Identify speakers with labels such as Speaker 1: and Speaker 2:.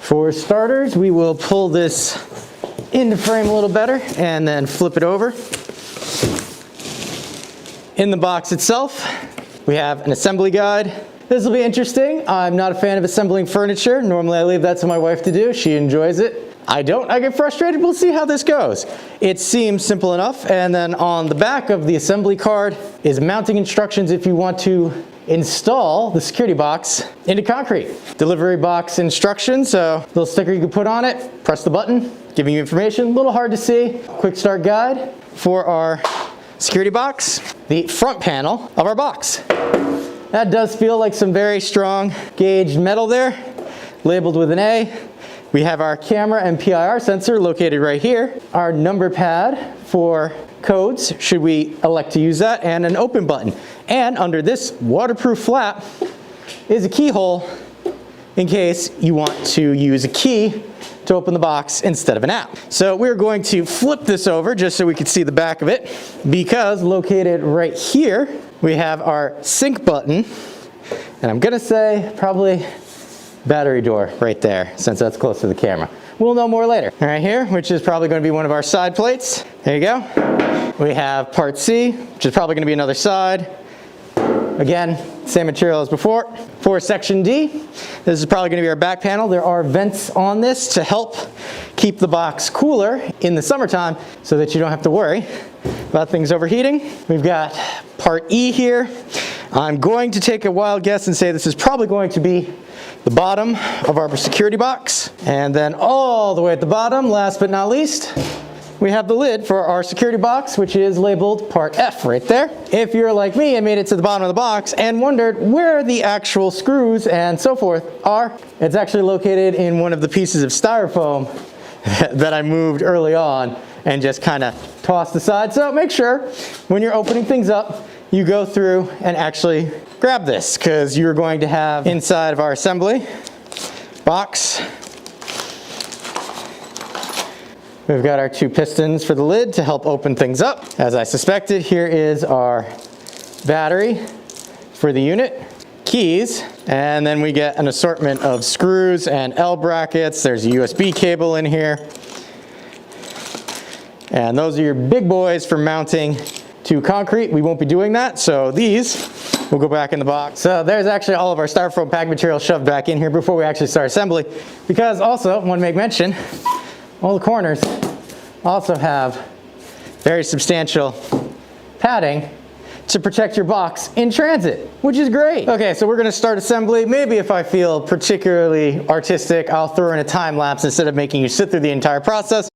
Speaker 1: For starters, we will pull this into frame a little better and then flip it over. In the box itself, we have an assembly guide. This will be interesting. I'm not a fan of assembling furniture. Normally I leave that to my wife to do. She enjoys it. I don't. I get frustrated. We'll see how this goes. It seems simple enough. And then on the back of the assembly card is mounting instructions if you want to install the security box into concrete. Delivery box instructions, so little sticker you can put on it, press the button, giving you information, a little hard to see. Quick start guide for our security box. The front panel of our box. That does feel like some very strong gauged metal there, labeled with an A. We have our camera and PIR sensor located right here. Our number pad for codes, should we elect to use that, and an open button. And under this waterproof flap is a keyhole in case you want to use a key to open the box instead of an app. So we're going to flip this over just so we can see the back of it, because located right here, we have our sync button, and I'm gonna say probably battery door right there, since that's close to the camera. We'll know more later. Right here, which is probably gonna be one of our side plates. There you go. We have part C, which is probably gonna be another side. Again, same material as before. For section D, this is probably gonna be our back panel. There are vents on this to help keep the box cooler in the summertime so that you don't have to worry about things overheating. We've got part E here. I'm going to take a wild guess and say this is probably going to be the bottom of our security box. And then all the way at the bottom, last but not least, we have the lid for our security box, which is labeled part F right there. If you're like me and made it to the bottom of the box and wondered where the actual screws and so forth are, it's actually located in one of the pieces of styrofoam that I moved early on and just kind of tossed aside. So make sure when you're opening things up, you go through and actually grab this, because you're going to have inside of our assembly box, we've got our 2 pistons for the lid to help open things up. As I suspected, here is our battery for the unit, keys, and then we get an assortment of screws and L brackets. There's a USB cable in here. And those are your big boys for mounting to concrete. We won't be doing that, so these will go back in the box. So there's actually all of our styrofoam pack material shoved back in here before we actually start assembly, because also, want to make mention, all the corners also have very substantial padding to protect your box in transit, which is great. Okay, so we're gonna start assembly. Maybe if I feel particularly artistic, I'll throw in a time lapse instead of making you sit through the entire process.